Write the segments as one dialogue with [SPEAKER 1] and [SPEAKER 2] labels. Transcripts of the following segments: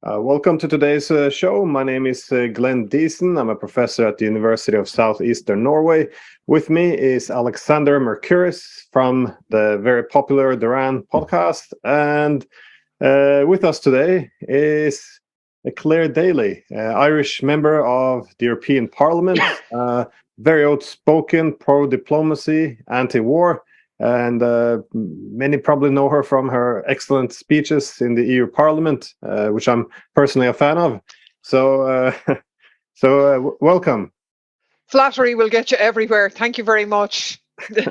[SPEAKER 1] Welcome to today's show. My name is Glenn Diesen. I'm a professor at the University of Southeastern Norway. With me is Alexander Mercouris from the very popular Duran podcast. And with us today is Clare Daly, Irish member of the European Parliament, very outspoken, pro-diplomacy, anti-war. And many probably know her from her excellent speeches in the EU Parliament, which I'm personally a fan of. So, welcome.
[SPEAKER 2] Flattery will get you everywhere. Thank you very much.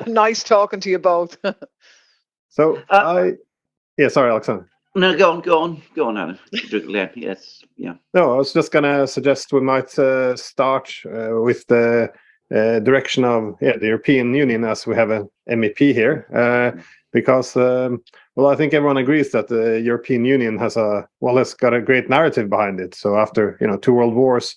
[SPEAKER 2] Nice talking to you both.
[SPEAKER 1] Sorry, Alexander.
[SPEAKER 3] No, go on, Alan. Yes, yeah.
[SPEAKER 1] No, I was just gonna suggest we might start with the direction of the European Union, as we have an MEP here, because I think everyone agrees that the European Union has got a great narrative behind it. So after 2 world wars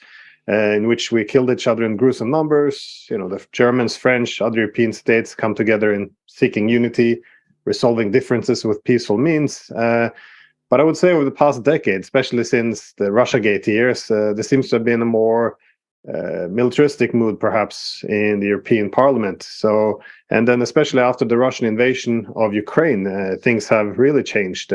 [SPEAKER 1] in which we killed each other in gruesome numbers, the Germans, French, other European states come together in seeking unity, resolving differences with peaceful means. But I would say over the past decade, especially since the Russiagate years, there seems to have been a more militaristic mood, perhaps, in the European Parliament. So, and then especially after the Russian invasion of Ukraine, things have really changed.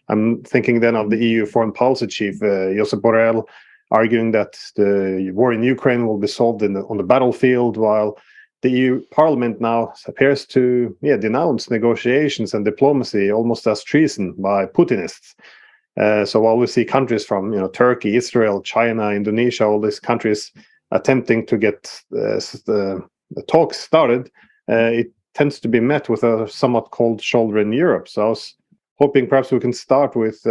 [SPEAKER 1] I'm thinking then of the EU Foreign Policy Chief, Josep Borrell, arguing that the war in Ukraine will be solved on the battlefield, while the EU Parliament now appears to denounce negotiations and diplomacy almost as treason by Putinists. So while we see countries from Turkey, Israel, China, Indonesia, all these countries attempting to get the talks started, it tends to be met with a somewhat cold shoulder in Europe. So I was hoping perhaps we can start with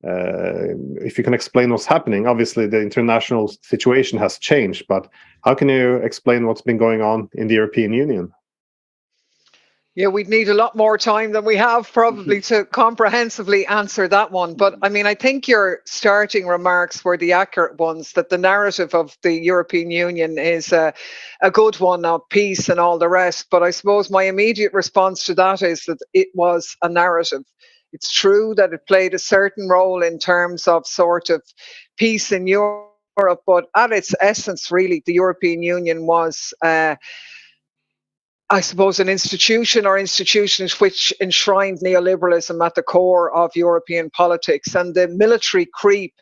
[SPEAKER 1] if you can explain what's happening. Obviously, the international situation has changed, but how can you explain what's been going on in the European Union?
[SPEAKER 2] Yeah, we'd need a lot more time than we have probably to comprehensively answer that one. But I mean, I think your starting remarks were the accurate ones, that the narrative of the European Union is a good one of peace and all the rest. But I suppose my immediate response to that is that it was a narrative. It's true that it played a certain role in terms of sort of peace in Europe, but at its essence, really, the European Union was I suppose an institution or institutions which enshrined neoliberalism at the core of European politics, and the military creep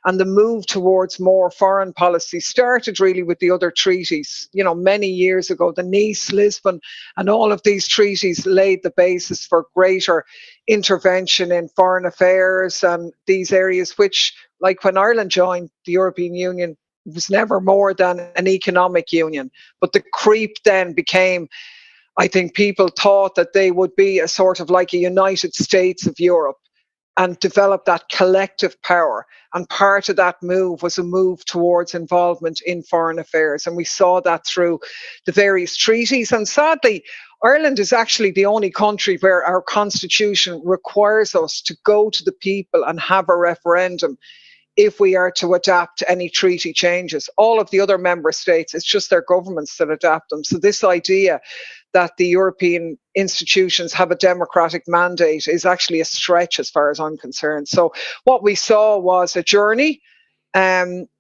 [SPEAKER 2] and the move towards more foreign policy started really with the other treaties. Many years ago, the Nice, Lisbon, and all of these treaties laid the basis for greater intervention in foreign affairs and these areas, which, like when Ireland joined the European Union, was never more than an economic union. But the creep then became, I think people thought that they would be a sort of like a United States of Europe and develop that collective power. And part of that move was a move towards involvement in foreign affairs. And we saw that through the various treaties. And sadly, Ireland is actually the only country where our constitution requires us to go to the people and have a referendum if we are to adapt any treaty changes. All of the other member states, it's just their governments that adapt them. So this idea that the European institutions have a democratic mandate is actually a stretch as far as I'm concerned. So what we saw was a journey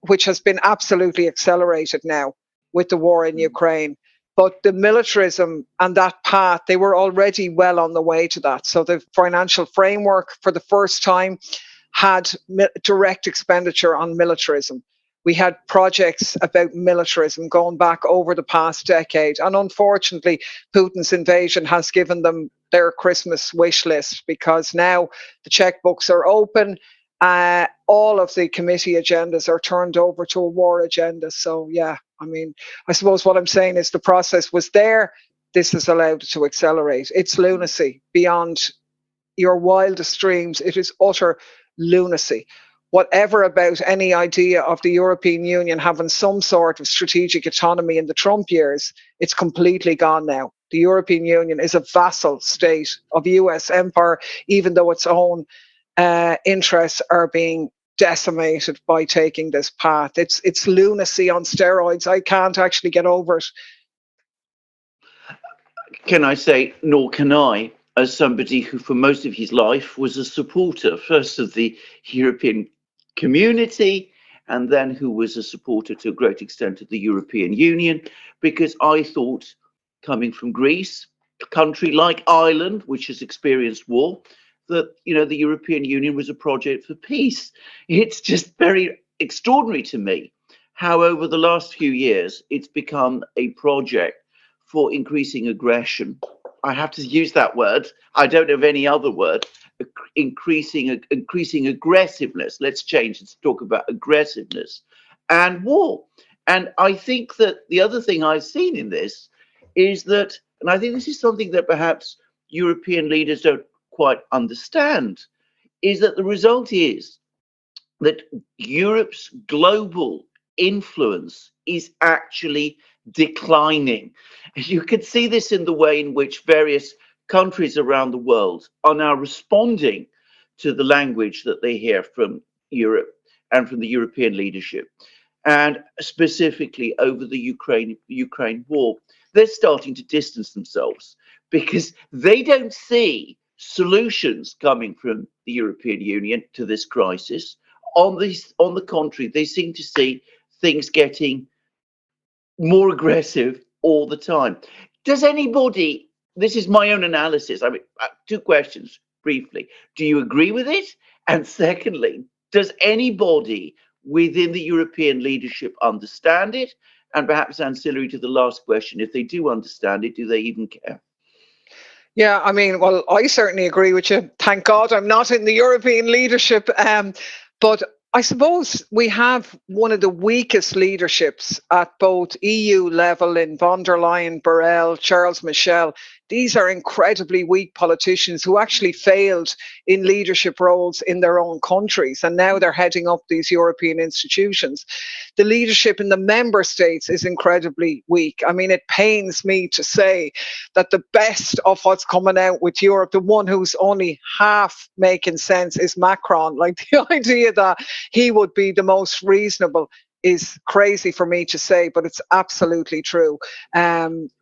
[SPEAKER 2] which has been absolutely accelerated now with the war in Ukraine. But the militarism and that path, they were already well on the way to that. So the financial framework for the first time had direct expenditure on militarism. We had projects about militarism going back over the past decade. And unfortunately, Putin's invasion has given them their Christmas wish list, because now the checkbooks are open. All of the committee agendas are turned over to a war agenda. So, yeah, I mean, I suppose what I'm saying is the process was there. This has allowed it to accelerate. It's lunacy beyond your wildest dreams. It is utter lunacy. Whatever about any idea of the European Union having some sort of strategic autonomy in the Trump years, it's completely gone now. The European Union is a vassal state of US empire, even though its own interests are being decimated by taking this path. It's lunacy on steroids. I can't actually get over it.
[SPEAKER 3] Can I say, nor can I, as somebody who for most of his life was a supporter, first of the European community, and then who was a supporter to a great extent of the European Union, because I thought, coming from Greece, a country like Ireland, which has experienced war, that, you know, the European Union was a project for peace. It's just very extraordinary to me how over the last few years it's become a project for increasing aggression. I have to use that word. I don't have any other word. Increasing aggressiveness. Let's change it to talk about aggressiveness and war. And I think that the other thing I've seen in this is that, and I think this is something that perhaps European leaders don't quite understand, is that the result is that Europe's global influence is actually declining. You can see this in the way in which various countries around the world are now responding to the language that they hear from Europe and from the European leadership. And specifically over the Ukraine war, they're starting to distance themselves because they don't see solutions coming from the European Union to this crisis. On the contrary, they seem to see things getting more aggressive all the time. Does anybody, this is my own analysis, I mean, two questions briefly. Do you agree with it? And secondly, does anybody within the European leadership understand it? And perhaps ancillary to the last question, if they do understand it, do they even care?
[SPEAKER 2] Yeah, I mean, well, I certainly agree with you. Thank God I'm not in the European leadership. But I suppose we have one of the weakest leaderships at both EU level in von der Leyen, Borrell, Charles Michel. These are incredibly weak politicians who actually failed in leadership roles in their own countries, and now they're heading up these European institutions. The leadership in the member states is incredibly weak. I mean, it pains me to say that the best of what's coming out with Europe, the one who's only half making sense, is Macron. Like, the idea that he would be the most reasonable is crazy for me to say, but it's absolutely true.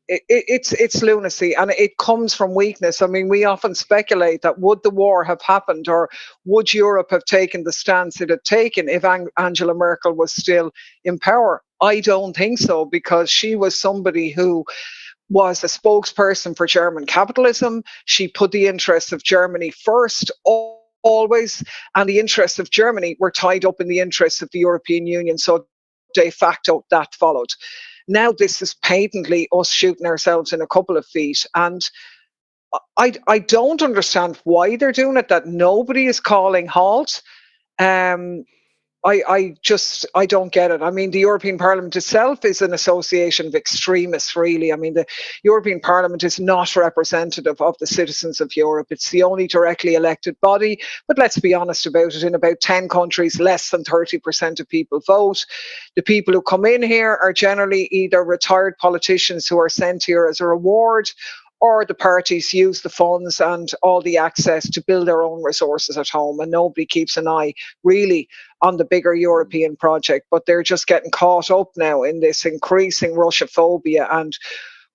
[SPEAKER 2] It's lunacy, and it comes from weakness. I mean, we often speculate that would the war have happened, or would Europe have taken the stance it had taken if Angela Merkel was still in power? I don't think so, because she was somebody who was a spokesperson for German capitalism. She put the interests of Germany first, always, and the interests of Germany were tied up in the interests of the European Union. So de facto that followed. Now this is patently us shooting ourselves in a couple of feet. And I don't understand why they're doing it, that nobody is calling halt. I don't get it. I mean, the European Parliament itself is an association of extremists, really. I mean, the European Parliament is not representative of the citizens of Europe. It's the only directly elected body. But let's be honest about it. In about 10 countries, less than 30% of people vote. The people who come in here are generally either retired politicians who are sent here as a reward, or the parties use the funds and all the access to build their own resources at home, and nobody keeps an eye really on the bigger European project. But they're just getting caught up now in this increasing Russophobia and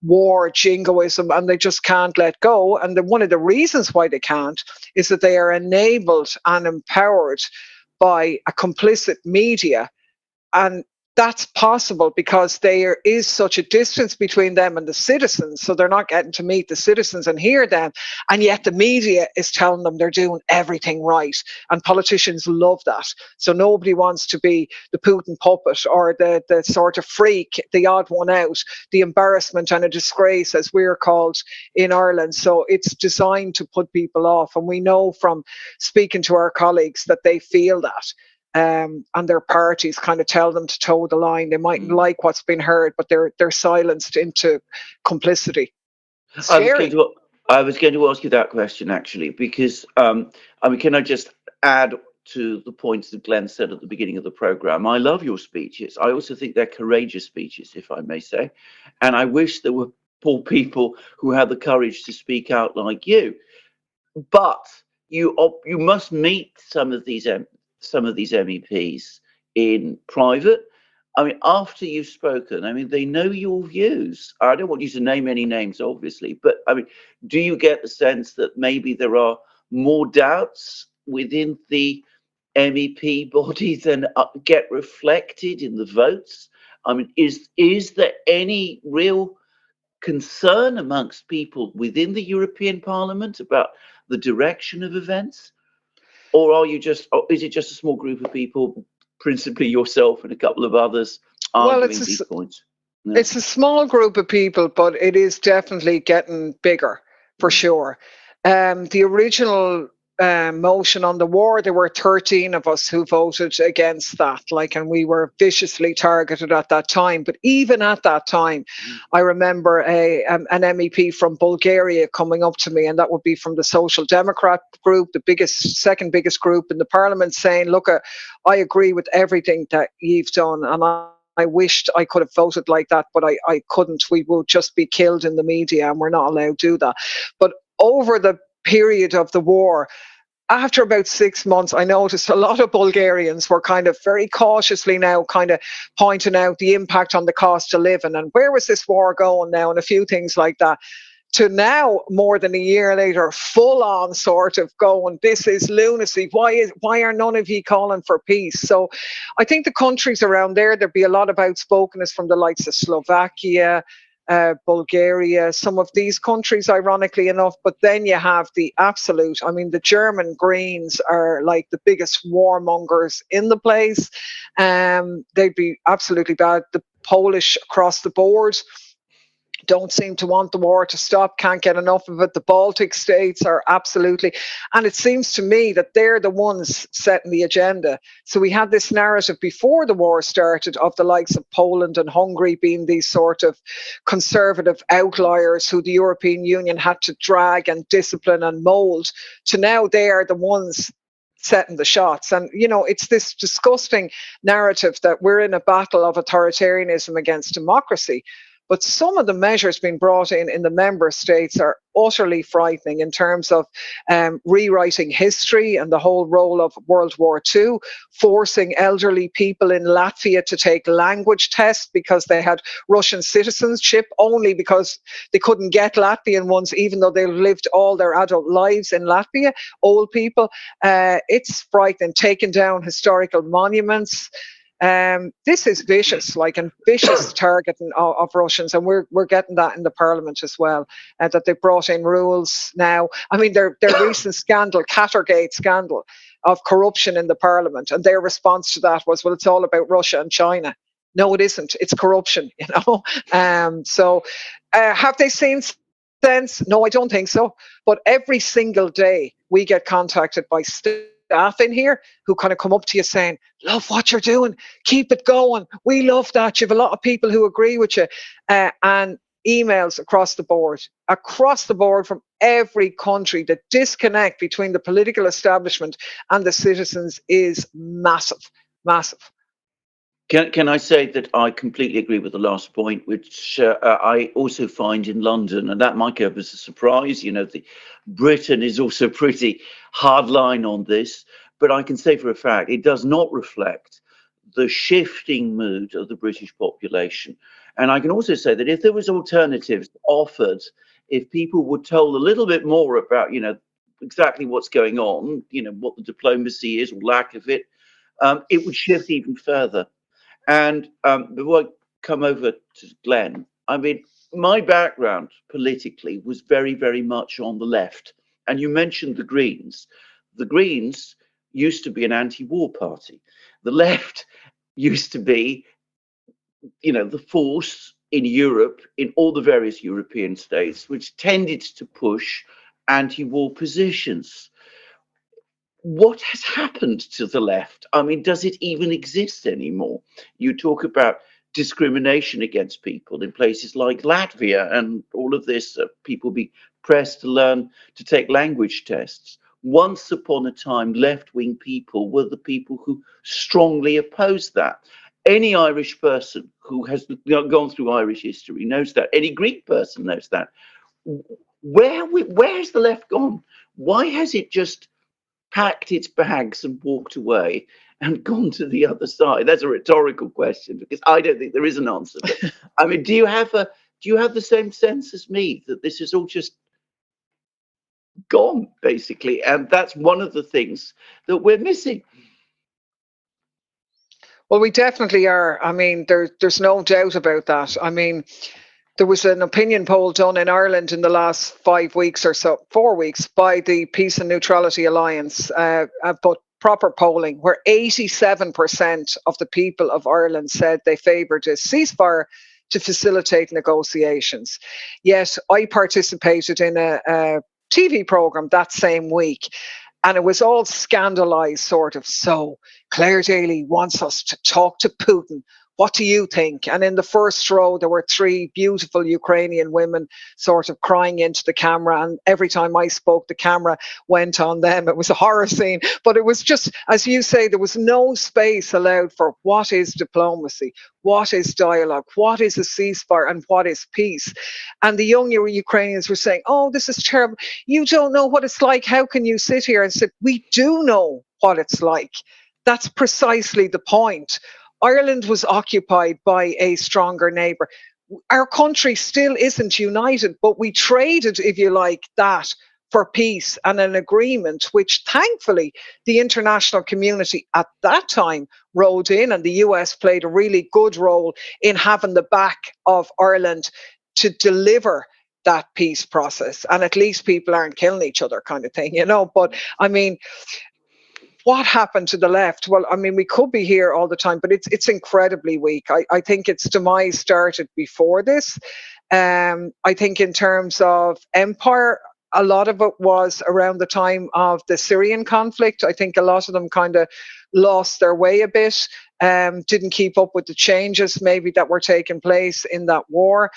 [SPEAKER 2] war jingoism, and they just can't let go. And one of the reasons why they can't is that they are enabled and empowered by a complicit media. And that's possible because there is such a distance between them and the citizens, so they're not getting to meet the citizens and hear them, and yet the media is telling them they're doing everything right, and politicians love that. So nobody wants to be the Putin puppet or the sort of freak, the odd one out, the embarrassment and a disgrace, as we're called in Ireland. So it's designed to put people off, and we know from speaking to our colleagues that they feel that. And their parties kind of tell them to toe the line. They mightn't like what's been heard, but they're silenced into complicity.
[SPEAKER 3] I was going to ask you that question, actually, because I mean, can I just add to the points that Glenn said at the beginning of the program? I love your speeches. I also think they're courageous speeches, if I may say, and I wish there were more people who had the courage to speak out like you. But you must meet some of these MEPs in private. I mean, after you've spoken, I mean, they know your views. I don't want you to name any names, obviously, but I mean, do you get the sense that maybe there are more doubts within the MEP body then get reflected in the votes? I mean, is there any real concern amongst people within the European Parliament about the direction of events? Or is it just a small group of people, principally yourself and a couple of others,
[SPEAKER 2] Well,
[SPEAKER 3] arguing these points? No.
[SPEAKER 2] it's a small group of people, but it is definitely getting bigger for sure. The original motion on the war, there were 13 of us who voted against that, and we were viciously targeted at that time. But even at that time, I remember an MEP from Bulgaria coming up to me, and that would be from the Social Democrat group, the second biggest group in the parliament, saying, look, I agree with everything that you've done, and I wished I could have voted like that, but I couldn't. We would just be killed in the media, and we're not allowed to do that. But over the period of the war, after about 6 months, I noticed a lot of Bulgarians were kind of very cautiously now kind of pointing out the impact on the cost of living and where was this war going now, and a few things like that. To now, more than a year later, full on sort of going, this is lunacy. Why are none of you calling for peace? So I think the countries around there'd be a lot of outspokenness from the likes of Slovakia, Bulgaria, some of these countries, ironically enough. But then you have the absolute, I mean, the German Greens are like the biggest warmongers in the place. They'd be absolutely bad. The Polish across the board don't seem to want the war to stop, can't get enough of it. The Baltic states are absolutely, and it seems to me that they're the ones setting the agenda. So we had this narrative before the war started of the likes of Poland and Hungary being these sort of conservative outliers who the European Union had to drag and discipline and mould, to now they are the ones setting the shots. And, it's this disgusting narrative that we're in a battle of authoritarianism against democracy. But some of the measures being brought in the member states are utterly frightening in terms of rewriting history and the whole role of World War II, forcing elderly people in Latvia to take language tests because they had Russian citizenship, only because they couldn't get Latvian ones, even though they lived all their adult lives in Latvia, old people. It's frightening, taking down historical monuments. This is vicious, and vicious targeting of Russians, and we're getting that in the parliament as well. That they brought in rules now. I mean, their recent scandal, Cattergate scandal of corruption in the parliament, and their response to that was, well, it's all about Russia and China. No, it isn't. It's corruption, So, have they seen sense? No, I don't think so. But every single day we get contacted by staff in here who kind of come up to you saying, love what you're doing, keep it going, we love that. You have a lot of people who agree with you, and emails across the board from every country. The disconnect between the political establishment and the citizens is massive.
[SPEAKER 3] Can I say that I completely agree with the last point, which I also find in London, and that might come as a surprise. Britain is also pretty hardline on this, but I can say for a fact it does not reflect the shifting mood of the British population. And I can also say that if there was alternatives offered, if people were told a little bit more about, exactly what's going on, what the diplomacy is or lack of it, it would shift even further. And before I come over to Glenn, I mean, my background politically was very, very much on the left. And you mentioned the Greens. The Greens used to be an anti-war party. The left used to be, the force in Europe, in all the various European states, which tended to push anti-war positions. What has happened to the left? I mean, does it even exist anymore? You talk about discrimination against people in places like Latvia and all of this, people be pressed to learn to take language tests. Once upon a time, left-wing people were the people who strongly opposed that. Any Irish person who has gone through Irish history knows that. Any Greek person knows that. Where has the left gone? Why has it just packed its bags and walked away and gone to the other side? That's a rhetorical question, because I don't think there is an answer. But, I mean, do you have the same sense as me that this is all just gone, basically? And that's one of the things that we're missing.
[SPEAKER 2] Well, we definitely are. I mean, there's no doubt about that. I mean, there was an opinion poll done in Ireland in the last 5 weeks or so, 4 weeks, by the Peace and Neutrality Alliance, but proper polling, where 87% of the people of Ireland said they favoured a ceasefire to facilitate negotiations. Yet I participated in a TV programme that same week, and it was all scandalised, sort of. So Clare Daly wants us to talk to Putin. What do you think? And in the first row, there were 3 beautiful Ukrainian women sort of crying into the camera. And every time I spoke, the camera went on them. It was a horror scene. But it was just, as you say, there was no space allowed for what is diplomacy, what is dialogue, what is a ceasefire, and what is peace. And the young Ukrainians were saying, oh, this is terrible. You don't know what it's like. How can you sit here and say, we do know what it's like? That's precisely the point. Ireland was occupied by a stronger neighbour. Our country still isn't united, but we traded, if you like, that for peace and an agreement, which thankfully the international community at that time rode in, and the US played a really good role in having the back of Ireland to deliver that peace process. And at least people aren't killing each other, kind of thing, you know. But I mean, what happened to the left? Well, I mean, we could be here all the time, but it's incredibly weak. I think its demise started before this. I think in terms of empire, a lot of it was around the time of the Syrian conflict. I think a lot of them kind of lost their way a bit, didn't keep up with the changes maybe that were taking place in that war.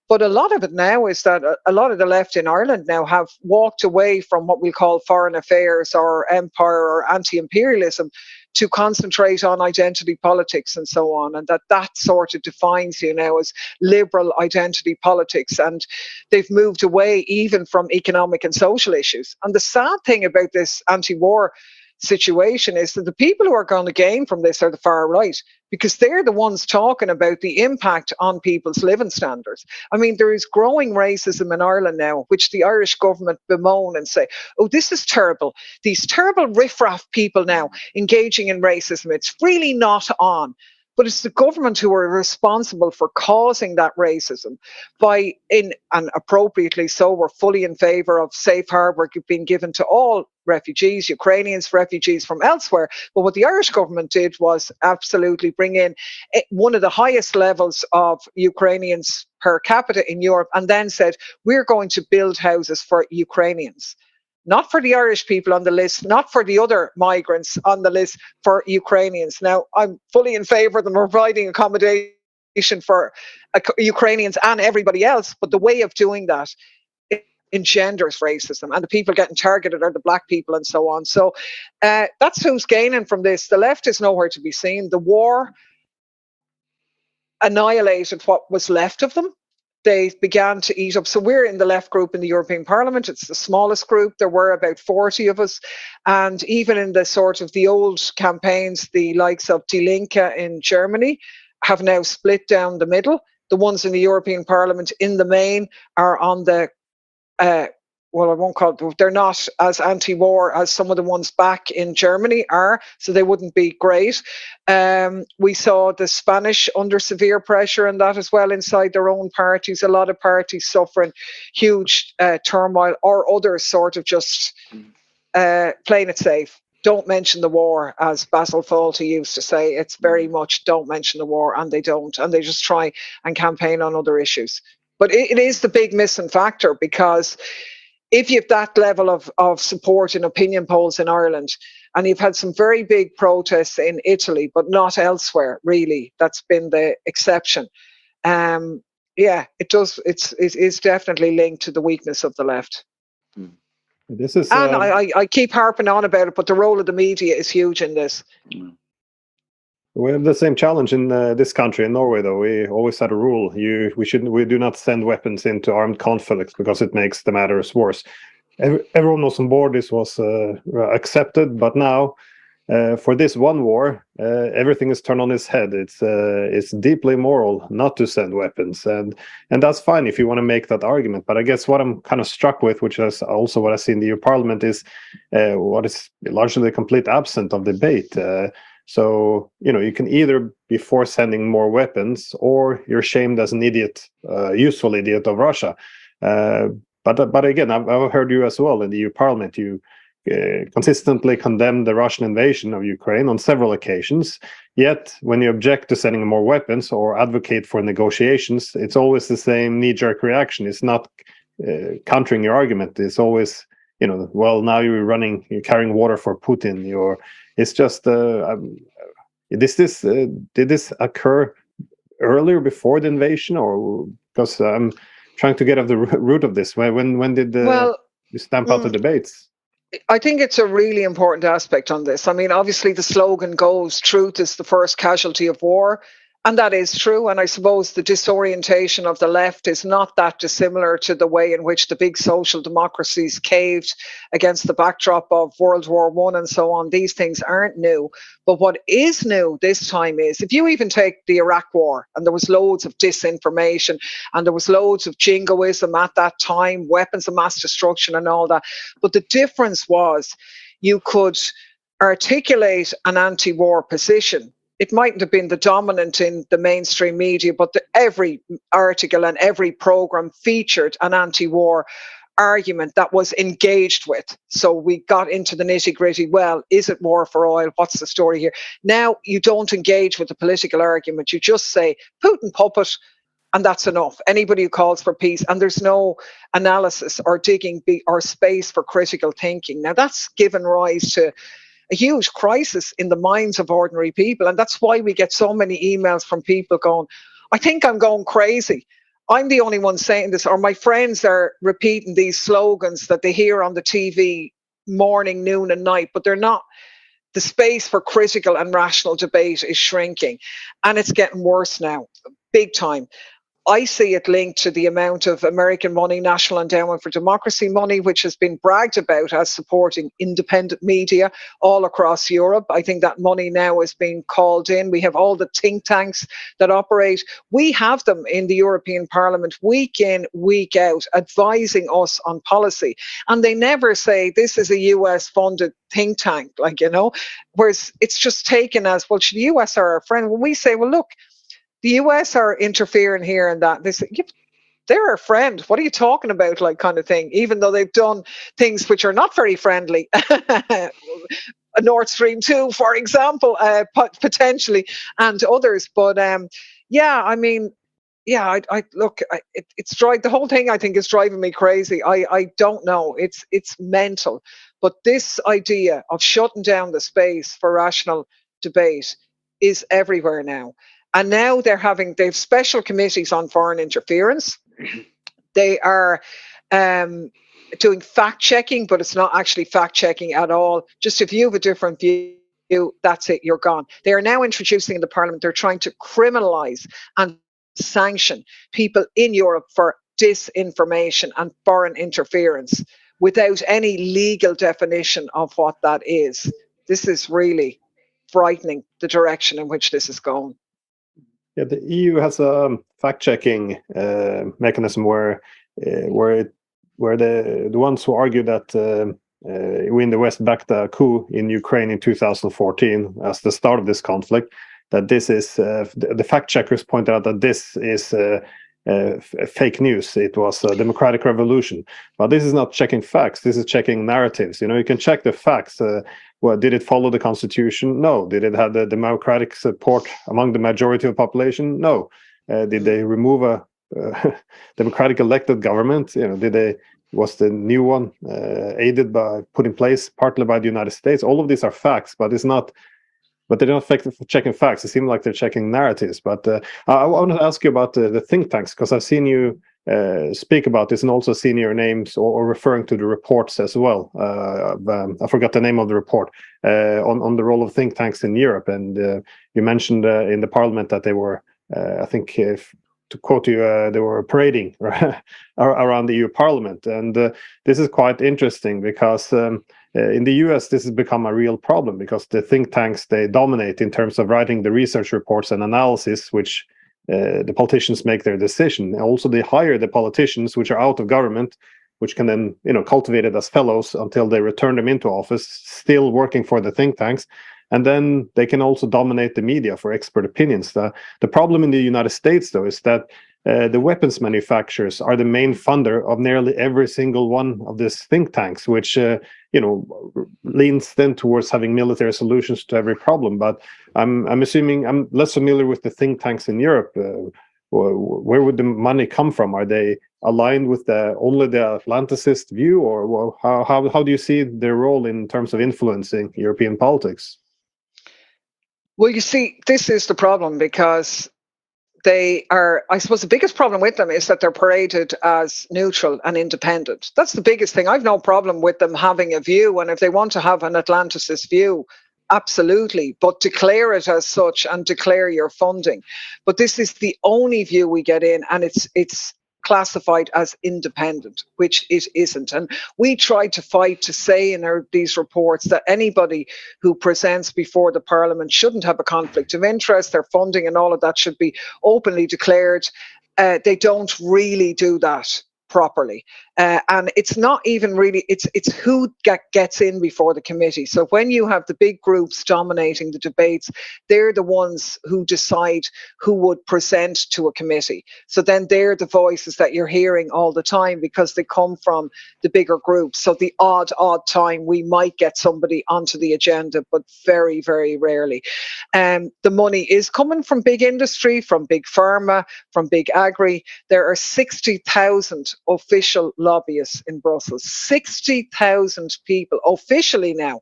[SPEAKER 2] But a lot of it now is that a lot of the left in Ireland now have walked away from what we'll call foreign affairs or empire or anti-imperialism to concentrate on identity politics and so on. And that sort of defines you now as liberal identity politics. And they've moved away even from economic and social issues. And the sad thing about this anti-war situation is that the people who are going to gain from this are the far right, because they're the ones talking about the impact on people's living standards. I mean, there is growing racism in Ireland now, which the Irish government bemoan and say, oh, this is terrible. These terrible riffraff people now engaging in racism. It's really not on. But it's the government who are responsible for causing that racism and appropriately so, we're fully in favour of safe harbour being given to all refugees, Ukrainians, refugees from elsewhere. But what the Irish government did was absolutely bring in one of the highest levels of Ukrainians per capita in Europe, and then said, we're going to build houses for Ukrainians. Not for the Irish people on the list, not for the other migrants on the list, for Ukrainians. Now, I'm fully in favour of them providing accommodation for Ukrainians and everybody else, but the way of doing that engenders racism, and the people getting targeted are the black people and so on. So that's who's gaining from this. The left is nowhere to be seen. The war annihilated what was left of them. They began to eat up. So we're in the left group in the European Parliament. It's the smallest group. There were about 40 of us. And even in the sort of the old campaigns, the likes of Die Linke in Germany have now split down the middle. The ones in the European Parliament in the main are on the, well, I won't call it, they're not as anti-war as some of the ones back in Germany are, so they wouldn't be great. We saw the Spanish under severe pressure and that as well inside their own parties. A lot of parties suffering huge turmoil, or others sort of just playing it safe. Don't mention the war, as Basil Fawlty used to say. It's very much don't mention the war, and they don't. And they just try and campaign on other issues. But it is the big missing factor, because if you have that level of support in opinion polls in Ireland, and you've had some very big protests in Italy, but not elsewhere, really, that's been the exception. Yeah, it is definitely linked to the weakness of the left.
[SPEAKER 1] This is,
[SPEAKER 2] and I keep harping on about it, but the role of the media is huge in this.
[SPEAKER 1] We have the same challenge in this country, in Norway, though. We always had a rule: we do not send weapons into armed conflicts because it makes the matters worse. Everyone was on board. This was accepted, but now for this one war, everything is turned on its head. It's deeply immoral not to send weapons, and that's fine if you want to make that argument. But I guess what I'm kind of struck with, which is also what I see in the EU Parliament, is what is largely complete absent of debate. So, you can either be for sending more weapons, or you're shamed as an idiot, useful idiot of Russia. But again, I've heard you as well in the EU Parliament. You consistently condemn the Russian invasion of Ukraine on several occasions. Yet, when you object to sending more weapons or advocate for negotiations, it's always the same knee-jerk reaction. It's not countering your argument. It's always, well, now you're carrying water for Putin. It's just did this occur earlier, before the invasion, or because I'm trying to get at the root of this? When did you stamp out the debates?
[SPEAKER 2] I think it's a really important aspect on this. I mean, obviously the slogan goes, truth is the first casualty of war. And that is true. And I suppose the disorientation of the left is not that dissimilar to the way in which the big social democracies caved against the backdrop of World War I and so on. These things aren't new. But what is new this time is, if you even take the Iraq War, and there was loads of disinformation and there was loads of jingoism at that time, weapons of mass destruction and all that. But the difference was you could articulate an anti-war position. It mightn't have been the dominant in the mainstream media, but every article and every program featured an anti-war argument that was engaged with. So we got into the nitty-gritty. Well, is it war for oil? What's the story here? Now you don't engage with the political argument. You just say Putin puppet, and that's enough. Anybody who calls for peace, and there's no analysis or digging or space for critical thinking. Now that's given rise to a huge crisis in the minds of ordinary people. And that's why we get so many emails from people going, I think I'm going crazy. I'm the only one saying this, or my friends are repeating these slogans that they hear on the TV morning, noon and night, but they're not. The space for critical and rational debate is shrinking, and it's getting worse now, big time. I see it linked to the amount of American money, National Endowment for Democracy money, which has been bragged about as supporting independent media all across Europe. I think that money now is being called in. We have all the think tanks that operate. We have them in the European Parliament week in, week out, advising us on policy. And they never say this is a US funded think tank, whereas it's just taken as, well, the US are our friend. When we say, well, look, the US are interfering here and that, they say, they're our friend. What are you talking about? Kind of thing, even though they've done things which are not very friendly. Nord Stream 2, for example, potentially, and others. But it's the whole thing, I think, is driving me crazy. I don't know. It's mental. But this idea of shutting down the space for rational debate is everywhere now. And now they have special committees on foreign interference. They are doing fact checking, but it's not actually fact checking at all. Just if you have a different view, that's it, you're gone. They are now introducing in the Parliament, they're trying to criminalise and sanction people in Europe for disinformation and foreign interference without any legal definition of what that is. This is really frightening, the direction in which this is going.
[SPEAKER 1] Yeah, the EU has a fact-checking mechanism where the ones who argue that we in the West backed a coup in Ukraine in 2014 as the start of this conflict, that this is the fact-checkers pointed out that this is fake news. It was a democratic revolution. But this is not checking facts. This is checking narratives. You can check the facts. Well, did it follow the constitution? No. Did it have the democratic support among the majority of the population? No. Did they remove a democratic elected government? Was the new one aided by put in place partly by the United States? All of these are facts, but it's not. But they're not checking facts. It seems like they're checking narratives. But I want to ask you about the think tanks, because I've seen you speak about this and also seen your names or referring to the reports as well. I forgot the name of the report on the role of think tanks in Europe. And you mentioned in the Parliament that they were, I think, to quote you, they were parading around the EU Parliament. And this is quite interesting because in the US, this has become a real problem because the think tanks, they dominate in terms of writing the research reports and analysis, which the politicians make their decision. And also, they hire the politicians, which are out of government, which can then, cultivate it as fellows until they return them into office, still working for the think tanks. and then they can also dominate the media for expert opinions. The problem in the United States, though, is that the weapons manufacturers are the main funder of nearly every single one of these think tanks, which leans then towards having military solutions to every problem. But I'm assuming I'm less familiar with the think tanks in Europe. Where would the money come from? Are they aligned with only the Atlanticist view, or how do you see their role in terms of influencing European politics?
[SPEAKER 2] Well, you see, this is the problem, because they are, I suppose the biggest problem with them is that they're paraded as neutral and independent. That's the biggest thing. I've no problem with them having a view, and if they want to have an Atlanticist view, absolutely, but declare it as such and declare your funding. But this is the only view we get in, and it's classified as independent, which it isn't. And we tried to fight to say in these reports that anybody who presents before the Parliament shouldn't have a conflict of interest. Their funding and all of that should be openly declared. They don't really do that properly, and it's not even really, it's who gets in before the committee. So when you have the big groups dominating the debates, they're the ones who decide who would present to a committee. So then they're the voices that you're hearing all the time, because they come from the bigger groups. So the odd time we might get somebody onto the agenda, but very, very rarely. The money is coming from big industry, from big pharma, from big agri. There are 60,000 official lobbyists in Brussels, 60,000 people officially now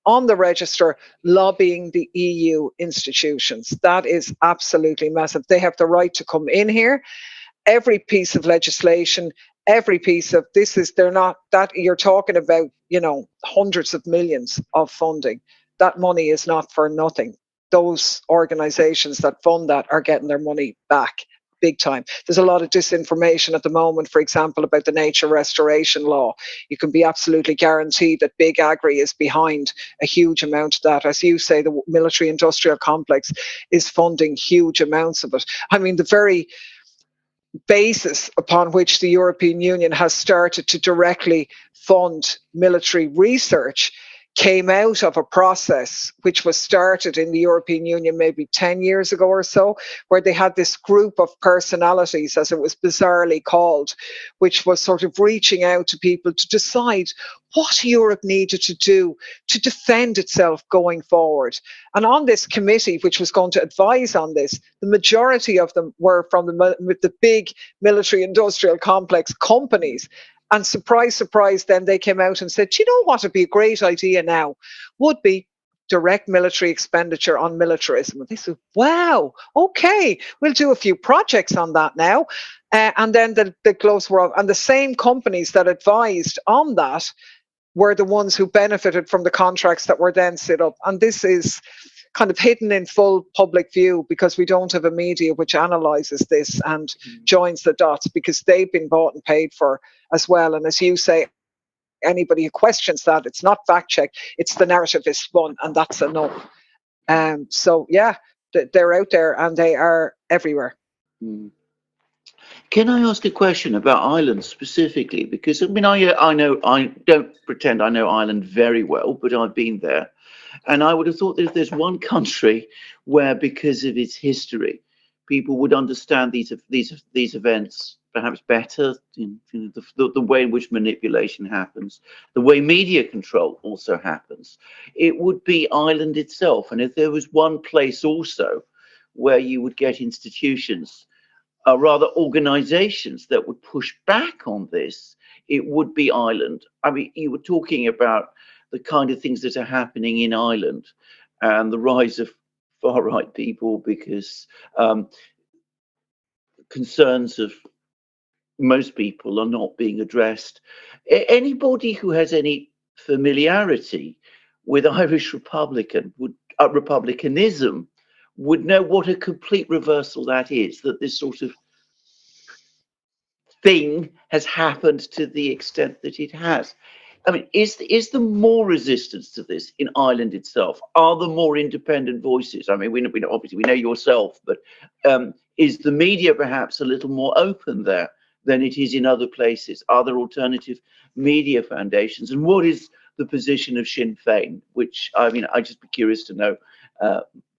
[SPEAKER 2] on the register lobbying the EU institutions. That is absolutely massive. They have the right to come in here. Every piece of legislation, every piece of this is, they're not, that you're talking about, hundreds of millions of funding. That money is not for nothing. Those organizations that fund that are getting their money back big time. There's a lot of disinformation at the moment, for example, about the nature restoration law. You can be absolutely guaranteed that big agri is behind a huge amount of that. As you say, the military industrial complex is funding huge amounts of it. I mean, the very basis upon which the European Union has started to directly fund military research came out of a process which was started in the European Union maybe 10 years ago or so, where they had this group of personalities, as it was bizarrely called, which was sort of reaching out to people to decide what Europe needed to do to defend itself going forward. And on this committee, which was going to advise on this, the majority of them were from the big military industrial complex companies. And surprise, surprise, then they came out and said, you know what would be a great idea now? Would be direct military expenditure on militarism. And they said, wow, okay, we'll do a few projects on that now. And then the gloves were off. And the same companies that advised on that were the ones who benefited from the contracts that were then set up. And this is kind of hidden in full public view, because we don't have a media which analyses this and joins the dots, because they've been bought and paid for as well. And as you say, anybody who questions that, it's not fact checked, it's the narrative is spun, and that's enough. So yeah, they're out there and they are everywhere.
[SPEAKER 3] Can I ask a question about Ireland specifically? Because I mean, I know, I don't pretend I know Ireland very well, but I've been there. And I would have thought that if there's one country where, because of its history, people would understand these events perhaps better, the way in which manipulation happens, the way media control also happens, it would be Ireland itself. And if there was one place also where you would get institutions, rather organizations that would push back on this, it would be Ireland. I mean, you were talking about the kind of things that are happening in Ireland and the rise of far-right people, because concerns of most people are not being addressed. Anybody who has any familiarity with Irish republicanism would know what a complete reversal that is, that this sort of thing has happened to the extent that it has. I mean, is there more resistance to this in Ireland itself? Are there more independent voices? I mean, we know, obviously we know yourself, but is the media perhaps a little more open there than it is in other places? Are there alternative media foundations? And what is the position of Sinn Féin, which, I mean, I'd just be curious to know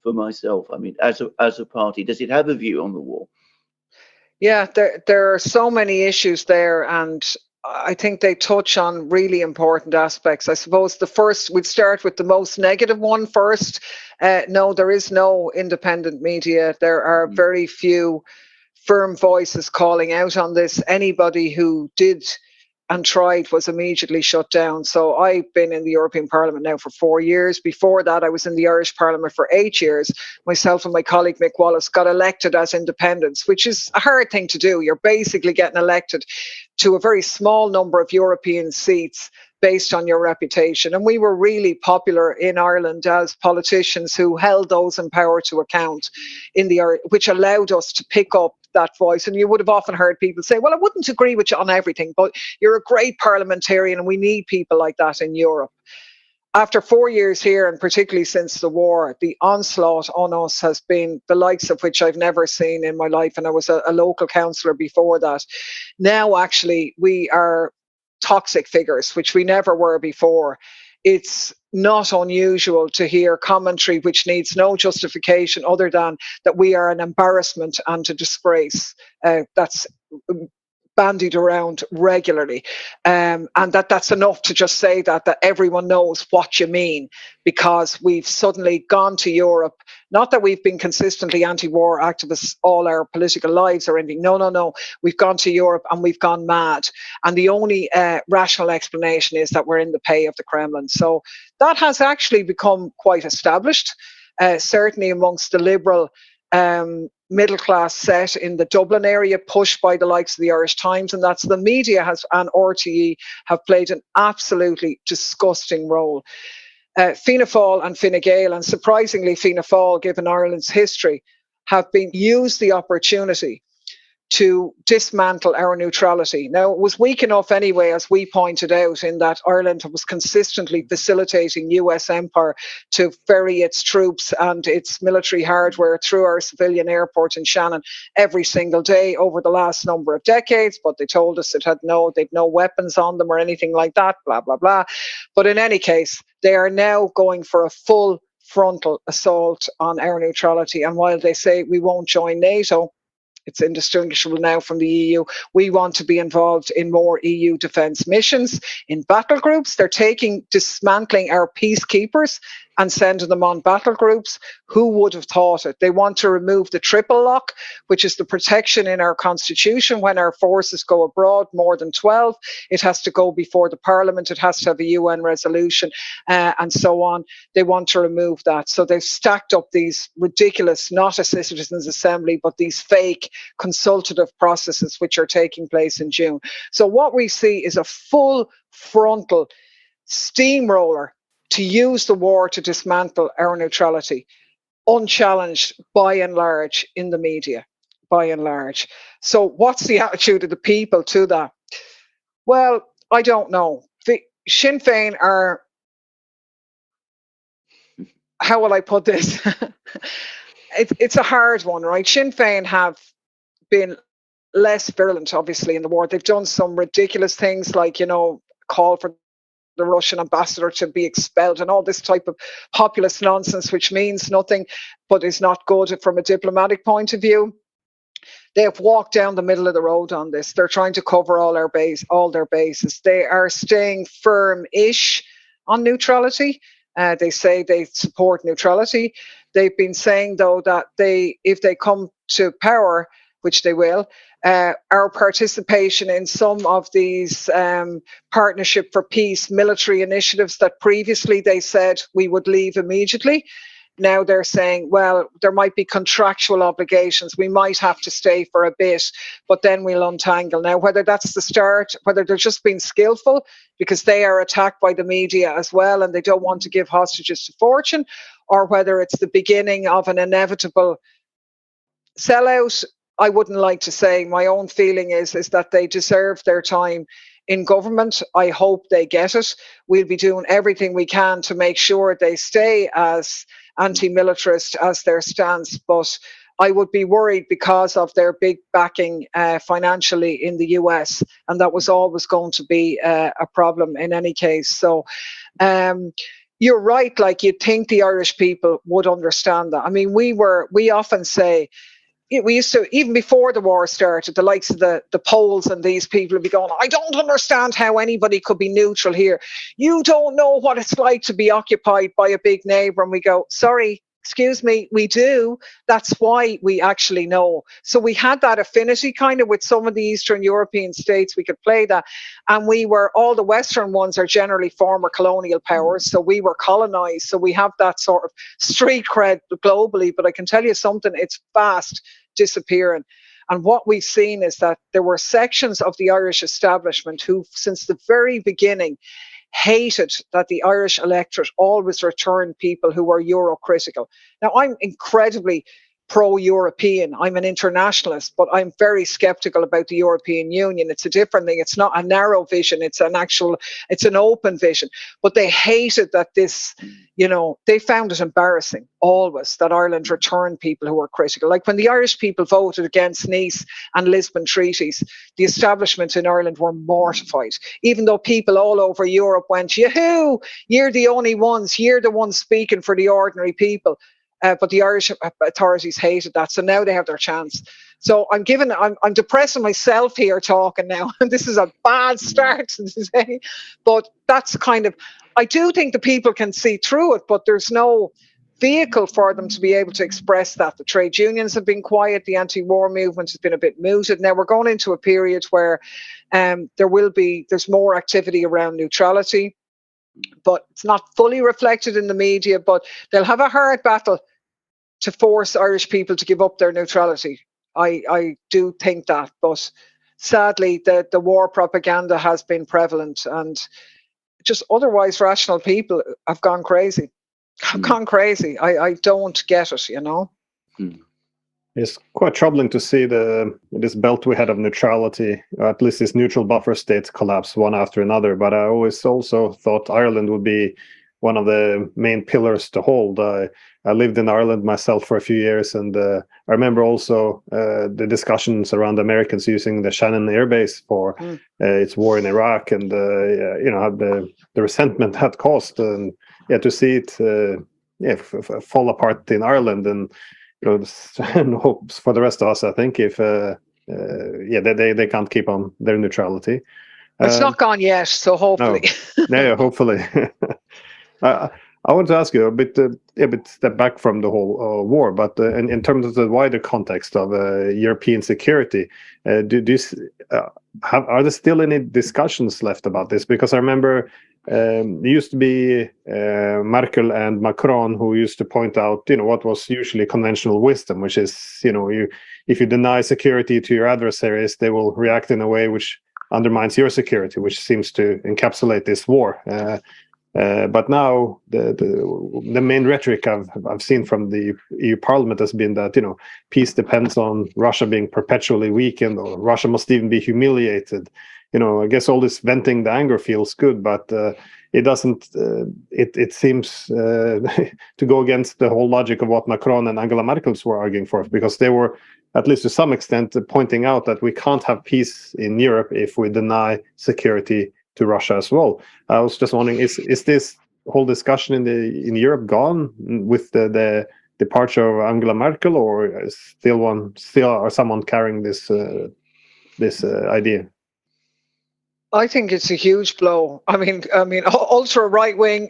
[SPEAKER 3] for myself. I mean, as a party, does it have a view on the war?
[SPEAKER 2] Yeah, there are so many issues there, and I think they touch on really important aspects. I suppose we'd start with the most negative one first. No, there is no independent media. There are very few firm voices calling out on this. Anybody who did and tried was immediately shut down. So I've been in the European Parliament now for 4 years. Before that, I was in the Irish Parliament for 8 years. Myself and my colleague Mick Wallace got elected as independents, which is a hard thing to do. You're basically getting elected to a very small number of European seats based on your reputation. And we were really popular in Ireland as politicians who held those in power to account, which allowed us to pick up that voice. And you would have often heard people say, well, I wouldn't agree with you on everything, but you're a great parliamentarian and we need people like that in Europe. After 4 years here, and particularly since the war, the onslaught on us has been the likes of which I've never seen in my life. And I was a local councillor before that. Now, actually, we are toxic figures, which we never were before. It's not unusual to hear commentary which needs no justification other than that we are an embarrassment and a disgrace. That's bandied around regularly, and that's enough to just say that everyone knows what you mean, because we've suddenly gone to Europe. Not that we've been consistently anti-war activists all our political lives or anything. No. We've gone to Europe and we've gone mad. And the only rational explanation is that we're in the pay of the Kremlin. So that has actually become quite established, certainly amongst the liberal middle class set in the Dublin area, pushed by the likes of the Irish Times, and that's the media and RTE have played an absolutely disgusting role. Fianna Fáil and Fine Gael, and surprisingly Fianna Fáil, given Ireland's history, have used the opportunity to dismantle our neutrality. Now, it was weak enough anyway, as we pointed out, in that Ireland was consistently facilitating US empire to ferry its troops and its military hardware through our civilian airport in Shannon every single day over the last number of decades. But they told us they'd no weapons on them or anything like that, blah, blah, blah. But in any case, they are now going for a full frontal assault on our neutrality. And while they say we won't join NATO, it's indistinguishable now from the EU. We want to be involved in more EU defence missions, in battle groups. They're dismantling our peacekeepers and sending them on battle groups. Who would have thought it? They want to remove the triple lock, which is the protection in our constitution when our forces go abroad, more than 12. It has to go before the Parliament. It has to have a UN resolution and so on. They want to remove that. So they've stacked up these ridiculous, not a citizens' assembly, but these fake consultative processes which are taking place in June. So what we see is a full frontal steamroller to use the war to dismantle our neutrality, unchallenged by and large in the media, by and large. So what's the attitude of the people to that? Well, I don't know. The Sinn Féin are, how will I put this? It's a hard one, right? Sinn Féin have been less virulent, obviously, in the war. They've done some ridiculous things like, call for the Russian ambassador to be expelled and all this type of populist nonsense, which means nothing but is not good from a diplomatic point of view. They have walked down the middle of the road on this. They're trying to cover all their bases. They are staying firm-ish on neutrality. They say they support neutrality. They've been saying, though, that if they come to power, which they will, our participation in some of these Partnership for Peace military initiatives that previously they said we would leave immediately. Now they're saying, well, there might be contractual obligations. We might have to stay for a bit, but then we'll untangle. Now, whether that's the start, whether they're just being skillful because they are attacked by the media as well and they don't want to give hostages to fortune, or whether it's the beginning of an inevitable sellout, I wouldn't like to say. My own feeling is that they deserve their time in government. I hope they get it. We'll be doing everything we can to make sure they stay as anti-militarist as their stance, but I would be worried because of their big backing financially in the US, and that was always going to be a problem in any case. So You're right, like you'd think the Irish people would understand that. I mean, we often say, we used to, even before the war started, the likes of the Poles and these people would be going, I don't understand how anybody could be neutral here. You don't know what it's like to be occupied by a big neighbour. And we go, sorry, excuse me, we do. That's why we actually know. So we had that affinity kind of with some of the Eastern European states. We could play that. And all the Western ones are generally former colonial powers. So we were colonized. So we have that sort of street cred globally. But I can tell you something, it's fast disappearing. And what we've seen is that there were sections of the Irish establishment who, since the very beginning, hated that the Irish electorate always returned people who were Euro-critical. Now, I'm incredibly pro-European. I'm an internationalist, but I'm very skeptical about the European Union. It's a different thing. It's not a narrow vision. It's an open vision. But they hated that this, they found it embarrassing always that Ireland returned people who were critical. Like when the Irish people voted against Nice and Lisbon treaties, the establishment in Ireland were mortified, even though people all over Europe went, yahoo, you're the only ones, you're the ones speaking for the ordinary people. But the Irish authorities hated that, so now they have their chance. So I'm depressing myself here talking now, and this is a bad start to the day. But that's I do think the people can see through it, but there's no vehicle for them to be able to express that. The trade unions have been quiet, the anti-war movement has been a bit muted. Now we're going into a period where there's more activity around neutrality, but it's not fully reflected in the media, but they'll have a hard battle to force Irish people to give up their neutrality. I do think that, but sadly the war propaganda has been prevalent, and just otherwise rational people have gone crazy. I don't get it,
[SPEAKER 1] It's quite troubling to see this belt we had of neutrality, or at least these neutral buffer states, collapse one after another. But I always also thought Ireland would be one of the main pillars to hold. I lived in Ireland myself for a few years, and I remember also the discussions around Americans using the Shannon Air Base for its war in Iraq, and how the resentment had caused, and to see it fall apart in Ireland, and and hopes for the rest of us. I think if they can't keep on their neutrality.
[SPEAKER 2] It's not gone yet, so hopefully.
[SPEAKER 1] No. Yeah, hopefully. I want to ask you a bit step back from the whole war, but in terms of the wider context of European security, are there still any discussions left about this? Because I remember it used to be Merkel and Macron who used to point out, what was usually conventional wisdom, which is, if you deny security to your adversaries, they will react in a way which undermines your security, which seems to encapsulate this war. But now the main rhetoric I've seen from the EU Parliament has been that peace depends on Russia being perpetually weakened, or Russia must even be humiliated. I guess all this venting the anger feels good, but it doesn't. It seems to go against the whole logic of what Macron and Angela Merkel were arguing for, because they were, at least to some extent, pointing out that we can't have peace in Europe if we deny security to Russia as well. I was just wondering, is this whole discussion in Europe gone with the departure of Angela Merkel, or is still someone carrying this idea?
[SPEAKER 2] I think it's a huge blow. I mean, ultra right wing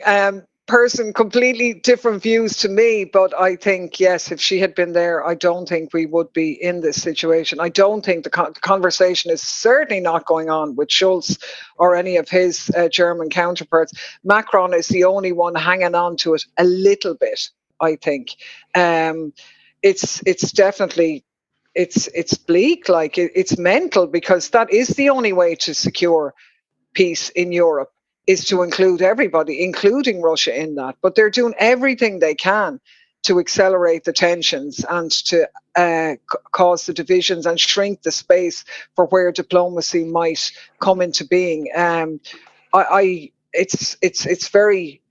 [SPEAKER 2] person, completely different views to me, but I think, yes, if she had been there, I don't think we would be in this situation. I don't think the conversation is certainly not going on with Schulz or any of his German counterparts. Macron is the only one hanging on to it a little bit, I think. It's definitely, it's bleak, like it's mental, because that is the only way to secure peace in Europe, is to include everybody, including Russia, in that. But they're doing everything they can to accelerate the tensions and to cause the divisions and shrink the space for where diplomacy might come into being. it's very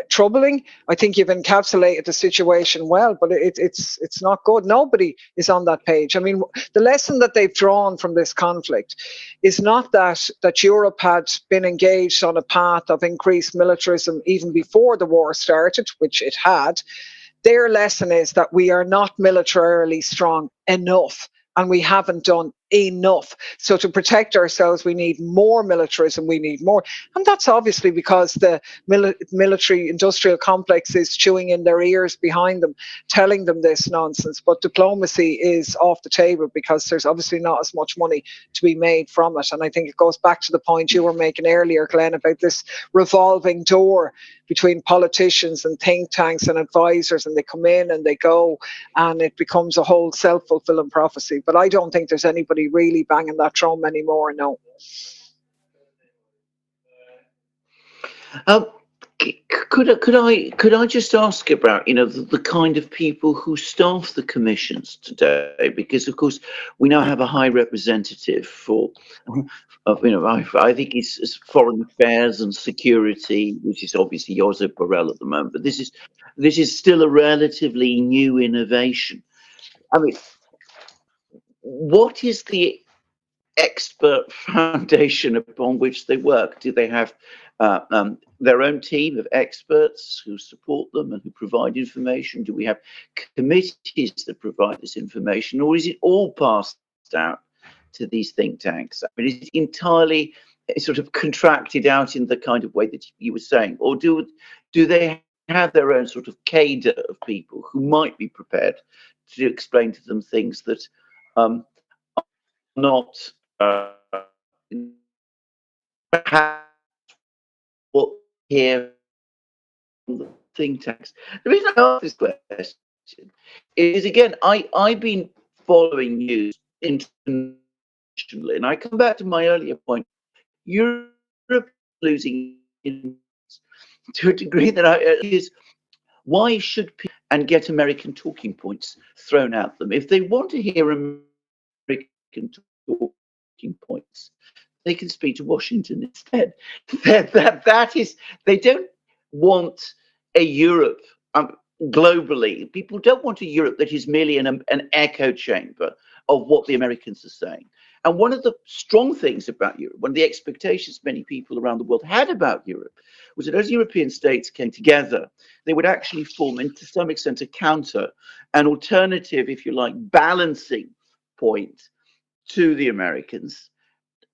[SPEAKER 2] troubling. I think you've encapsulated the situation well, but it's not good. Nobody is on that page. I mean, the lesson that they've drawn from this conflict is not that Europe had been engaged on a path of increased militarism even before the war started, which it had. Their lesson is that we are not militarily strong enough, and we haven't done enough. So to protect ourselves, we need more militarism, we need more. And that's obviously because the military industrial complex is chewing in their ears behind them, telling them this nonsense. But diplomacy is off the table because there's obviously not as much money to be made from it. And I think it goes back to the point you were making earlier, Glenn, about this revolving door between politicians and think tanks and advisors, and they come in and they go, and it becomes a whole self-fulfilling prophecy. But I don't think there's anybody really banging that drum anymore, no.
[SPEAKER 3] Could I just ask about, you know, the kind of people who staff the commissions today? Because of course we now have a high representative for, you know, I think it's foreign affairs and security, which is obviously Josep Borrell at the moment. But this is still a relatively new innovation. I mean, what is the expert foundation upon which they work? Do they have their own team of experts who support them and who provide information? Do we have committees that provide this information, or is it all passed out to these think tanks? I mean, is it entirely sort of contracted out in the kind of way that you were saying, or do they have their own sort of cadre of people who might be prepared to explain to them things that are not what here from the think tanks? The reason I ask this question is, again, I've been following news internationally, and I come back to my earlier point. Europe losing to a degree that is, why should people and get American talking points thrown at them? If they want to hear American talking points, they can speak to Washington instead. That is, they don't want a Europe globally. People don't want a Europe that is merely an echo chamber of what the Americans are saying. And one of the strong things about Europe, one of the expectations many people around the world had about Europe, was that as European states came together, they would actually form, and to some extent, a counter, an alternative, if you like, balancing point to the Americans,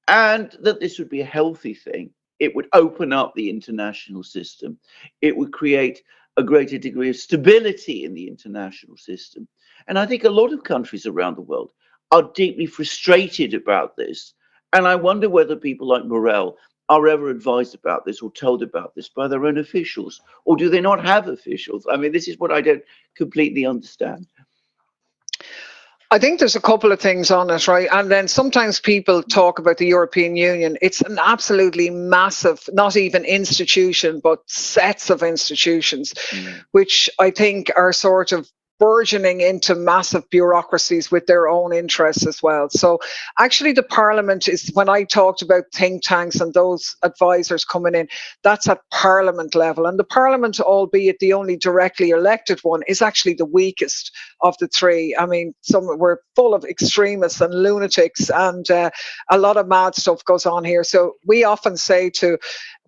[SPEAKER 3] and that this would be a healthy thing. It would open up the international system. It would create a greater degree of stability in the international system. And I think a lot of countries around the world are deeply frustrated about this. And I wonder whether people like Borrell are ever advised about this or told about this by their own officials, or do they not have officials? I mean, this is what I don't completely understand.
[SPEAKER 2] I think there's a couple of things on it, right? And then sometimes people talk about the European Union. It's an absolutely massive, not even institution, but sets of institutions, which I think are sort of burgeoning into massive bureaucracies with their own interests as well. So actually the Parliament is, when I talked about think tanks and those advisors coming in, that's at Parliament level. And the Parliament, albeit the only directly elected one, is actually the weakest of the three. I mean, we're full of extremists and lunatics, and a lot of mad stuff goes on here. So we often say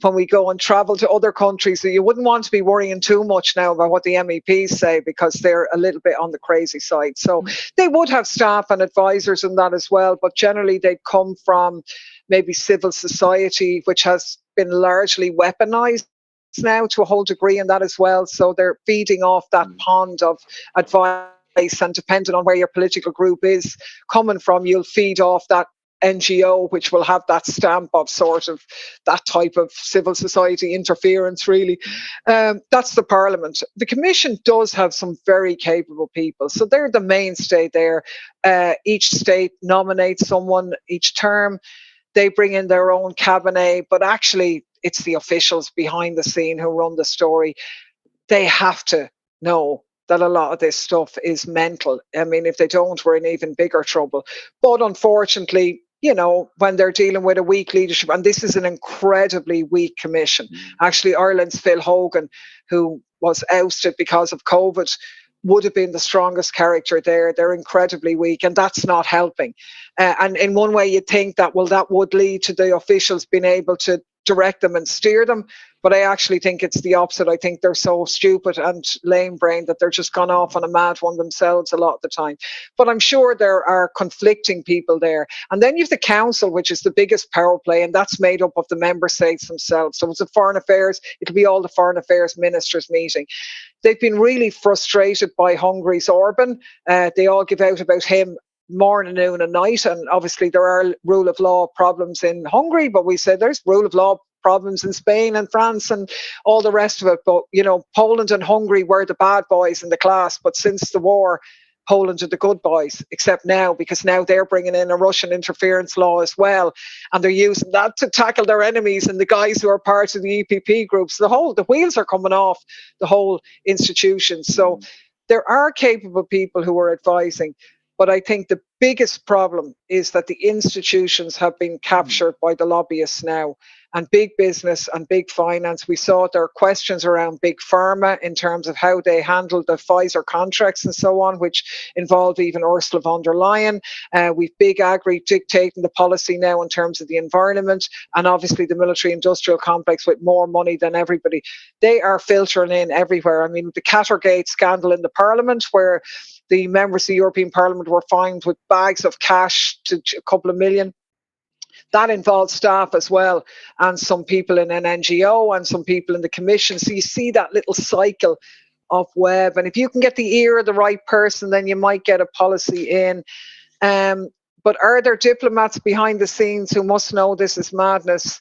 [SPEAKER 2] when we go and travel to other countries, that you wouldn't want to be worrying too much now about what the MEPs say, because they're a little bit on the crazy side. So they would have staff and advisors in that as well, but generally they'd come from maybe civil society, which has been largely weaponized now to a whole degree in that as well. So they're feeding off that pond of advice, and depending on where your political group is coming from, you'll feed off that NGO, which will have that stamp of sort of that type of civil society interference, really. That's the Parliament. The Commission does have some very capable people, so they're the mainstay there. Each state nominates someone each term. They bring in their own cabinet, but actually it's the officials behind the scene who run the story. They have to know that a lot of this stuff is mental. I mean, if they don't, we're in even bigger trouble. But unfortunately, you know, when they're dealing with a weak leadership. And this is an incredibly weak commission. Actually, Ireland's Phil Hogan, who was ousted because of COVID, would have been the strongest character there. They're incredibly weak, and that's not helping. And in one way, you'd think that, well, that would lead to the officials being able to direct them and steer them. But I actually think it's the opposite. I think they're so stupid and lame-brained that they're just gone off on a mad one themselves a lot of the time. But I'm sure there are conflicting people there. And then you have the council, which is the biggest power play, and that's made up of the member states themselves. So it's a foreign affairs, it'll be all the foreign affairs ministers meeting. They've been really frustrated by Hungary's Orban. They all give out about him morning, noon and night. And obviously there are rule of law problems in Hungary, but we said there's rule of law problems in Spain and France and all the rest of it. But, you know, Poland and Hungary were the bad boys in the class. But since the war, Poland are the good boys, except now, because now they're bringing in a Russian interference law as well. And they're using that to tackle their enemies and the guys who are part of the EPP groups. The wheels are coming off the whole institution. So there are capable people who are advising. But I think the biggest problem is that the institutions have been captured by the lobbyists now, and big business and big finance. We saw there are questions around big pharma in terms of how they handled the Pfizer contracts and so on, which involve even Ursula von der Leyen. We've big agri dictating the policy now in terms of the environment, and obviously the military industrial complex with more money than everybody. They are filtering in everywhere. I mean, the Cattergate scandal in the Parliament, where the members of the European Parliament were fined with bags of cash to a couple of million. That involves staff as well, and some people in an NGO and some people in the commission. So you see that little cycle of web. And if you can get the ear of the right person, then you might get a policy in. But are there diplomats behind the scenes who must know this is madness?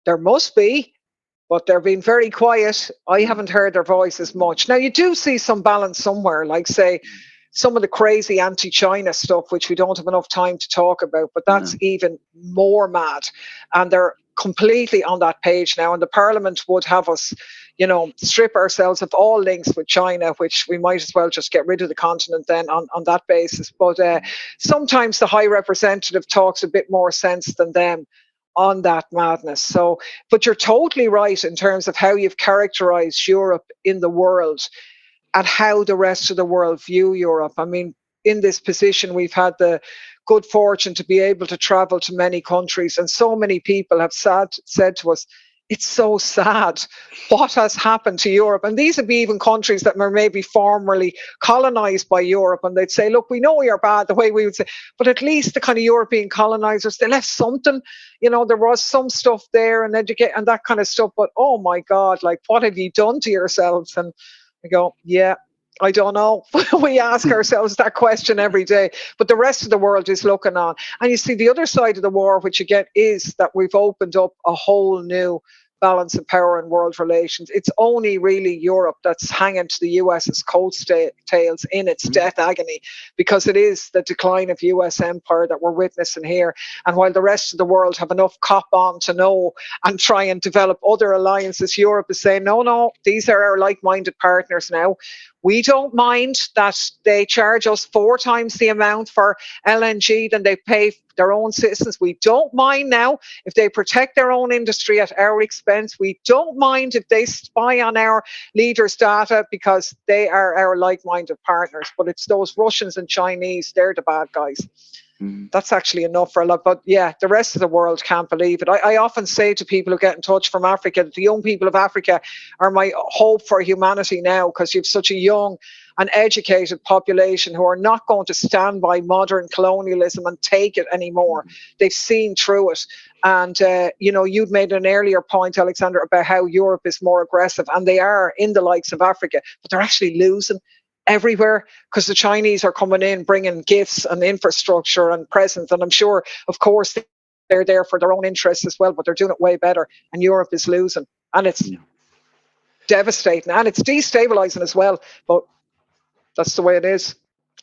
[SPEAKER 2] There must be, but they're being very quiet. I haven't heard their voices much. Now, you do see some balance somewhere, like, say, some of the crazy anti-China stuff, which we don't have enough time to talk about, but that's even more mad. And they're completely on that page now. And the Parliament would have us, you know, strip ourselves of all links with China, which we might as well just get rid of the continent then on that basis. But sometimes the High Representative talks a bit more sense than them on that madness. So, but you're totally right in terms of how you've characterized Europe in the world and how the rest of the world view Europe. I mean, in this position, we've had the good fortune to be able to travel to many countries, and so many people have said to us, it's so sad what has happened to Europe. And these would be even countries that were maybe formerly colonized by Europe, and they'd say, look, we know we are bad, the way we would say, but at least the kind of European colonizers, they left something, you know, there was some stuff there and educate and that kind of stuff. But oh my God, like, what have you done to yourselves? And I go, yeah, I don't know. We ask ourselves that question every day, but the rest of the world is looking on. And you see the other side of the war, which again is that we've opened up a whole new balance of power in world relations. It's only really Europe that's hanging to the US's coattails in its death agony, because it is the decline of US empire that we're witnessing here. And while the rest of the world have enough cop on to know and try and develop other alliances, Europe is saying, no, these are our like-minded partners now. We don't mind that they charge us 4 times the amount for LNG than they pay their own citizens. We don't mind now if they protect their own industry at our expense. We don't mind if they spy on our leaders' data, because they are our like-minded partners. But it's those Russians and Chinese, they're the bad guys. That's actually enough for a lot. But yeah, the rest of the world can't believe it. I often say to people who get in touch from Africa that the young people of Africa are my hope for humanity now, because you have such a young and educated population who are not going to stand by modern colonialism and take it anymore. They've seen through it. And, you know, you'd made an earlier point, Alexander, about how Europe is more aggressive, and they are in the likes of Africa, but they're actually losing everywhere, because the Chinese are coming in bringing gifts and infrastructure and presents, and I'm sure, of course, they're there for their own interests as well, but they're doing it way better, and Europe is losing, and it's devastating, and it's destabilizing as well. But that's the way it is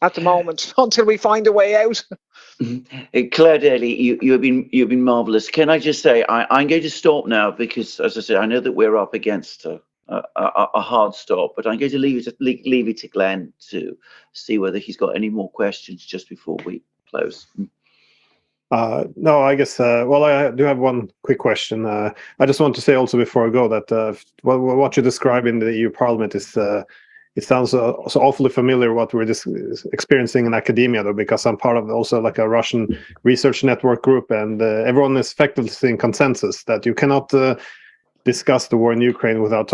[SPEAKER 2] at the moment until we find a way out.
[SPEAKER 3] Clare Daly, you've been marvelous. Can I just say I'm going to stop now, because, as I said, I know that we're up against a hard stop, but I'm going to leave it to Glenn to see whether he's got any more questions just before we close.
[SPEAKER 1] No, I guess, well, I do have one quick question. I just want to say also before I go that what you describe in the EU Parliament is, it sounds so awfully familiar what we're experiencing in academia, though, because I'm part of also like a Russian research network group, and everyone is effectively in consensus that you cannot discuss the war in Ukraine without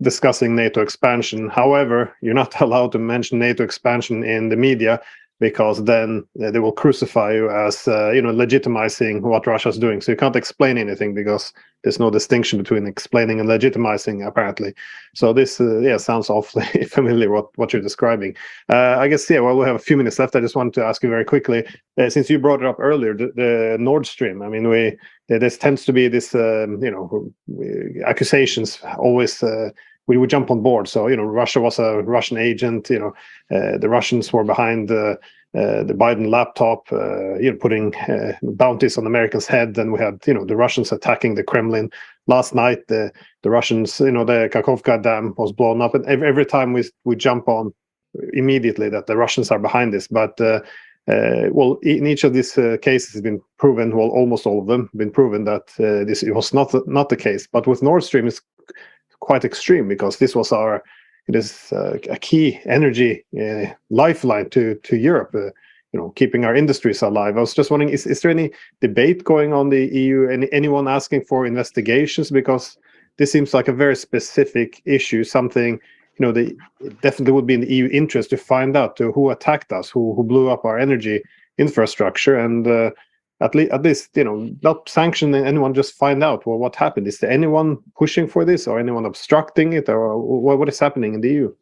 [SPEAKER 1] discussing NATO expansion. However, you're not allowed to mention NATO expansion in the media, because then they will crucify you as legitimizing what Russia's doing. So you can't explain anything because there's no distinction between explaining and legitimizing, apparently. So this sounds awfully familiar what you're describing. I guess, well, we have a few minutes left. I just wanted to ask you very quickly, since you brought it up earlier, the Nord Stream. I mean, this tends to be this accusations always. We would jump on board. So, Russia was a Russian agent. The Russians were behind the Biden laptop, putting bounties on Americans' head. And we had, the Russians attacking the Kremlin. Last night, the Russians, the Kakhovka Dam was blown up. And every time we jump on immediately that the Russians are behind this. But, well, in each of these cases has been proven, well, almost all of them been proven that this was not the case. But with Nord Stream, it's quite extreme, because this was a key energy lifeline to Europe, keeping our industries alive. I was just wondering, is there any debate going on the EU, anyone asking for investigations? Because this seems like a very specific issue, something it definitely would be in the EU interest to find out who attacked us, who blew up our energy infrastructure, and at least, not sanction anyone, just find out, well, what happened. Is there anyone pushing for this, or anyone obstructing it, or what is happening in the EU?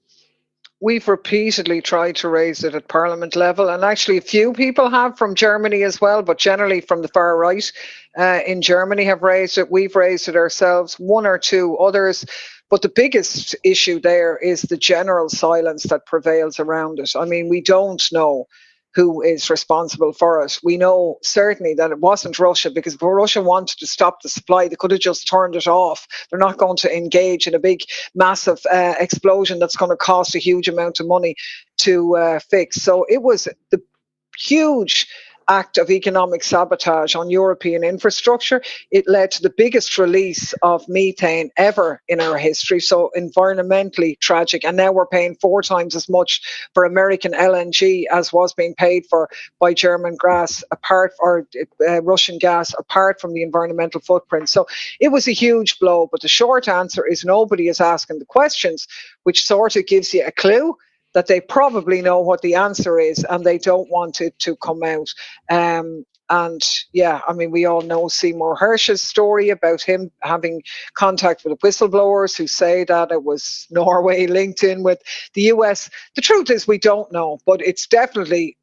[SPEAKER 2] We've repeatedly tried to raise it at Parliament level, and actually a few people have from Germany as well, but generally from the far right in Germany have raised it. We've raised it ourselves, one or two others. But the biggest issue there is the general silence that prevails around it. I mean, we don't know who is responsible for it. We know certainly that it wasn't Russia, because if Russia wanted to stop the supply, they could have just turned it off. They're not going to engage in a big, massive explosion that's going to cost a huge amount of money to fix. So it was the huge act of economic sabotage on European infrastructure. It led to the biggest release of methane ever in our history, so environmentally tragic. And now we're paying 4 times as much for American LNG as was being paid for by German gas, Russian gas, apart from the environmental footprint. So it was a huge blow, but the short answer is nobody is asking the questions, which sort of gives you a clue that they probably know what the answer is and they don't want it to come out. And yeah, I mean, we all know Seymour Hersh's story about him having contact with whistleblowers who say that it was Norway linked in with the US. The truth is we don't know, but it's definitely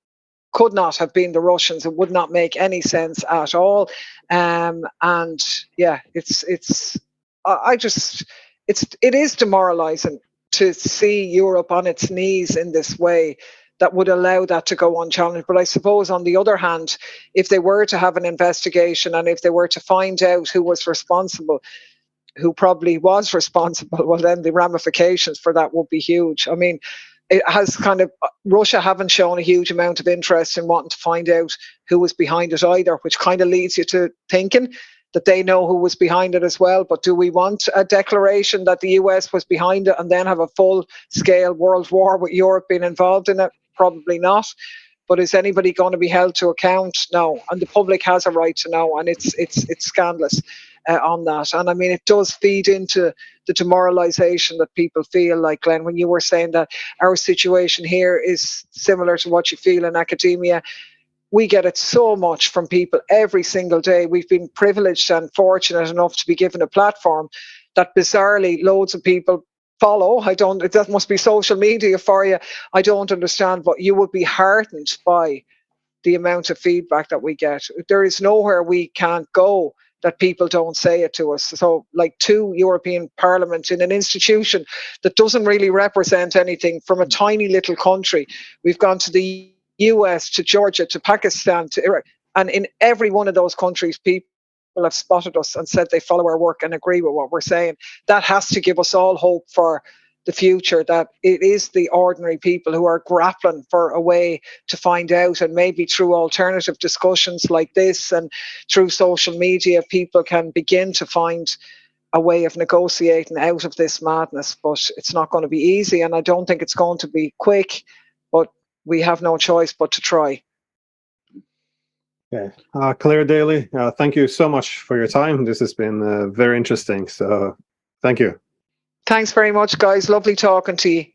[SPEAKER 2] could not have been the Russians. It would not make any sense at all. And yeah, it is demoralizing to see Europe on its knees in this way that would allow that to go unchallenged. But I suppose, on the other hand, if they were to have an investigation and if they were to find out who was responsible, who probably was responsible, well, then the ramifications for that would be huge. I mean, it has Russia haven't shown a huge amount of interest in wanting to find out who was behind it either, which kind of leads you to thinking that they know who was behind it as well. But do we want a declaration that the US was behind it and then have a full-scale world war with Europe being involved in it? Probably not. But is anybody going to be held to account? No. And the public has a right to know, and it's scandalous on that. And I mean, it does feed into the demoralization that people feel. Like, Glenn, when you were saying that our situation here is similar to what you feel in academia, we get it so much from people every single day. We've been privileged and fortunate enough to be given a platform that bizarrely loads of people follow. That must be social media for you. I don't understand, but you would be heartened by the amount of feedback that we get. There is nowhere we can't go that people don't say it to us. So, like, 2 European parliaments in an institution that doesn't really represent anything, from a tiny little country. We've gone to the US, to Georgia, to Pakistan, to Iraq, and in every one of those countries, people have spotted us and said they follow our work and agree with what we're saying. That has to give us all hope for the future, that it is the ordinary people who are grappling for a way to find out, and maybe through alternative discussions like this and through social media, people can begin to find a way of negotiating out of this madness. But it's not going to be easy, and I don't think it's going to be quick, but we have no choice but to try.
[SPEAKER 1] Okay. Clare Daly, thank you so much for your time. This has been very interesting. So thank you.
[SPEAKER 2] Thanks very much, guys. Lovely talking to you.